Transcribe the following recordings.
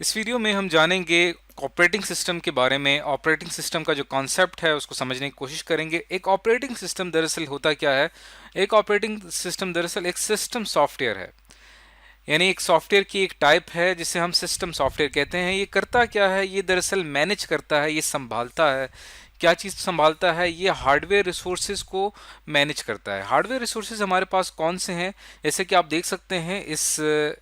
इस वीडियो में हम जानेंगे ऑपरेटिंग सिस्टम के बारे में। ऑपरेटिंग सिस्टम का जो कॉन्सेप्ट है उसको समझने की कोशिश करेंगे। एक ऑपरेटिंग सिस्टम दरअसल होता क्या है? एक ऑपरेटिंग सिस्टम दरअसल एक सिस्टम सॉफ्टवेयर है, यानी एक सॉफ्टवेयर की एक टाइप है जिसे हम सिस्टम सॉफ्टवेयर कहते हैं। ये करता क्या है? ये दरअसल मैनेज करता है, ये संभालता है। क्या चीज़ संभालता है? ये हार्डवेयर रिसोर्सेज को मैनेज करता है। हार्डवेयर रिसोर्सेज हमारे पास कौन से हैं? जैसे कि आप देख सकते हैं इस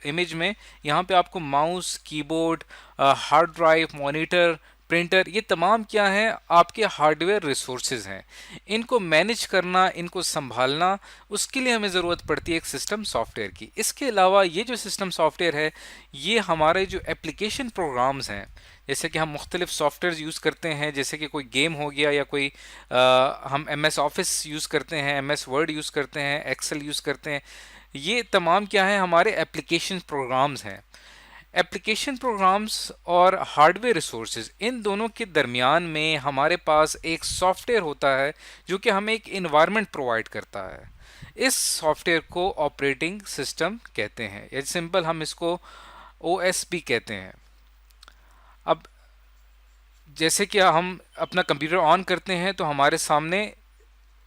इमेज में, यहाँ पे आपको mouse, keyboard, hard drive, monitor, printer, ये तमाम क्या हैं? आपके हार्डवेयर रिसोर्सेज हैं। इनको मैनेज करना, इनको संभालना, उसके लिए हमें ज़रूरत पड़ती है एक सिस्टम सॉफ्टवेयर की। इसके अलावा ये जो सिस्टम सॉफ्टवेयर है, ये हमारे जो एप्लीकेशन प्रोग्राम्स हैं, जैसे कि हम मुख्तलिफ सॉफ्टवेयर यूज़ करते हैं, जैसे कि कोई गेम हो गया या कोई हम एम एस ऑफिस यूज़ करते हैं, एम एस वर्ड यूज़ करते हैं, एक्सेल यूज़ करते हैं। ये तमाम क्या है? हमारे एप्लीकेशन प्रोग्राम्स हैं। एप्लीकेशन प्रोग्राम्स और हार्डवेयर रिसोर्सेज, इन दोनों के दरमियान में हमारे पास एक सॉफ्टवेयर होता है जो कि हमें एक इन्वायरमेंट प्रोवाइड करता है। इस सॉफ्टवेयर को ऑपरेटिंग सिस्टम कहते हैं, या सिंपल हम इसको ओएस भी कहते हैं। अब जैसे कि हम अपना कंप्यूटर ऑन करते हैं तो हमारे सामने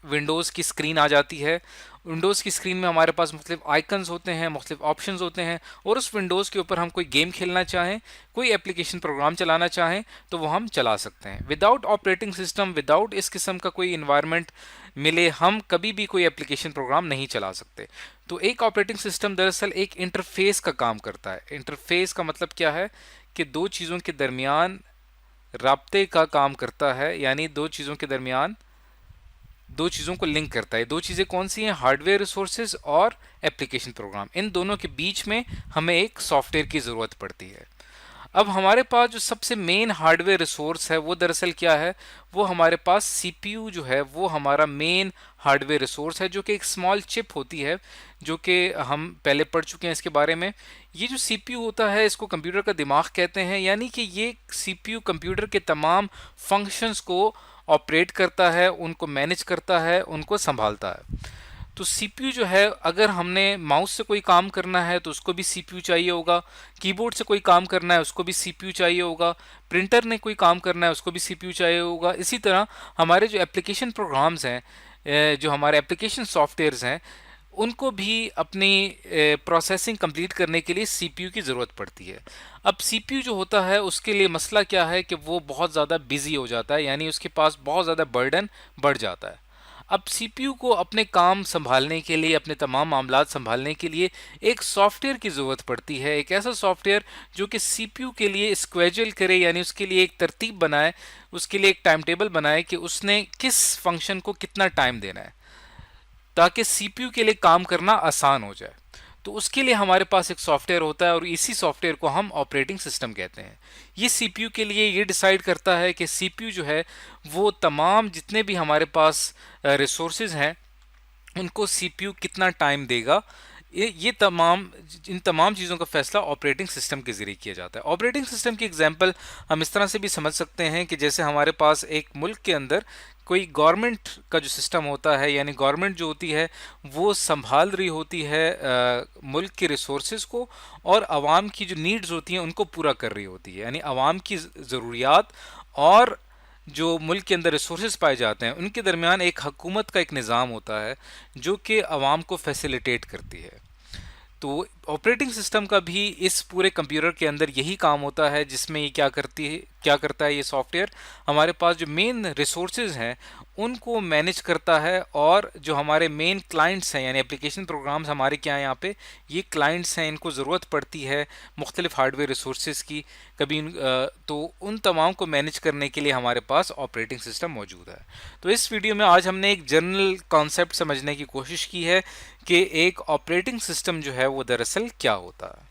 विंडोज़ की स्क्रीन आ जाती है। विंडोज़ की स्क्रीन में हमारे पास मुख्तलिफ आइकन्स होते हैं, मुख्तलिफ ऑप्शंस होते हैं, और उस विंडोज़ के ऊपर हम कोई गेम खेलना चाहें, कोई एप्लीकेशन प्रोग्राम चलाना चाहें तो वो हम चला सकते हैं। विदाउट ऑपरेटिंग सिस्टम, विदाउट इस किस्म का कोई इन्वायरमेंट मिले, हम कभी भी कोई एप्लीकेशन प्रोग्राम नहीं चला सकते। तो एक ऑपरेटिंग सिस्टम दरअसल एक इंटरफेस का काम करता है। इंटरफेस का मतलब क्या है? कि दो चीज़ों के दरमियान राब्ते का काम करता है, यानी दो चीज़ों के दरमियान दो चीज़ों को लिंक करता है। दो चीज़ें कौन सी हैं? हार्डवेयर रिसोर्सेज और एप्लीकेशन प्रोग्राम। इन दोनों के बीच में हमें एक सॉफ्टवेयर की ज़रूरत पड़ती है। अब हमारे पास जो सबसे मेन हार्डवेयर रिसोर्स है वो दरअसल क्या है? वो हमारे पास सीपीयू जो है वो हमारा मेन हार्डवेयर रिसोर्स है, जो कि एक स्मॉल चिप होती है, जो कि हम पहले पढ़ चुके हैं इसके बारे में। ये जो सीपीयू होता है इसको कंप्यूटर का दिमाग कहते हैं, यानी कि ये सीपीयू कंप्यूटर के तमाम फंक्शंस को ऑपरेट करता है, उनको मैनेज करता है, उनको संभालता है। तो सीपीयू जो है, अगर हमने माउस से कोई काम करना है तो उसको भी सीपीयू चाहिए होगा, कीबोर्ड से कोई काम करना है उसको भी सीपीयू चाहिए होगा, प्रिंटर ने कोई काम करना है उसको भी सीपीयू चाहिए होगा। इसी तरह हमारे जो एप्लीकेशन प्रोग्राम्स हैं, जो हमारे एप्लीकेशन सॉफ्टवेयर्स हैं, उनको भी अपनी प्रोसेसिंग कंप्लीट करने के लिए सीपीयू की ज़रूरत पड़ती है। अब सीपीयू जो होता है उसके लिए मसला क्या है कि वो बहुत ज़्यादा बिजी हो जाता है, यानी उसके पास बहुत ज़्यादा बर्डन बढ़ जाता है। अब सीपीयू को अपने काम संभालने के लिए, अपने तमाम मामलात संभालने के लिए एक सॉफ्टवेयर की ज़रूरत पड़ती है। एक ऐसा सॉफ्टवेयर जो कि सीपीयू के लिए स्क्वेड्यूल करे, यानी उसके लिए एक तरतीब बनाए, उसके लिए एक टाइम टेबल बनाए कि उसने किस फंक्शन को कितना टाइम देना है, ताकि सीपीयू के लिए काम करना आसान हो जाए। तो उसके लिए हमारे पास एक सॉफ्टवेयर होता है और इसी सॉफ्टवेयर को हम ऑपरेटिंग सिस्टम कहते हैं। ये सीपीयू के लिए ये डिसाइड करता है कि सीपीयू जो है वो तमाम जितने भी हमारे पास रिसोर्सेज हैं उनको सीपीयू कितना टाइम देगा। ये तमाम इन तमाम चीज़ों का फैसला ऑपरेटिंग सिस्टम के ज़रिए किया जाता है। ऑपरेटिंग सिस्टम की एग्जांपल हम इस तरह से भी समझ सकते हैं कि जैसे हमारे पास एक मुल्क के अंदर कोई गवर्नमेंट का जो सिस्टम होता है, यानी गवर्नमेंट जो होती है वो संभाल रही होती है मुल्क के रिसोर्सेज को, और आवाम की जो नीड्स होती हैं उनको पूरा कर रही होती है, यानी आवाम की ज़रूरियात और जो मुल्क के अंदर रिसोर्सेज पाए जाते हैं उनके दरमियान एक हुकूमत का एक निज़ाम होता है जो कि आवाम को फैसिलिटेट करती है। तो ऑपरेटिंग सिस्टम का भी इस पूरे कंप्यूटर के अंदर यही काम होता है, जिसमें ये क्या करता है? ये सॉफ्टवेयर हमारे पास जो मेन रिसोर्सेज हैं उनको मैनेज करता है, और जो हमारे मेन क्लाइंट्स हैं, यानी एप्लीकेशन प्रोग्राम्स हमारे क्या हैं यहाँ पे, ये क्लाइंट्स हैं, इनको ज़रूरत पड़ती है मुख्तलिफ हार्डवेयर रिसोर्सेज की। तो उन तमाम को मैनेज करने के लिए हमारे पास ऑपरेटिंग सिस्टम मौजूद है। तो इस वीडियो में आज हमने एक जनरल कॉन्सेप्ट समझने की कोशिश की है कि एक ऑपरेटिंग सिस्टम जो है वो दरअसल क्या होता है।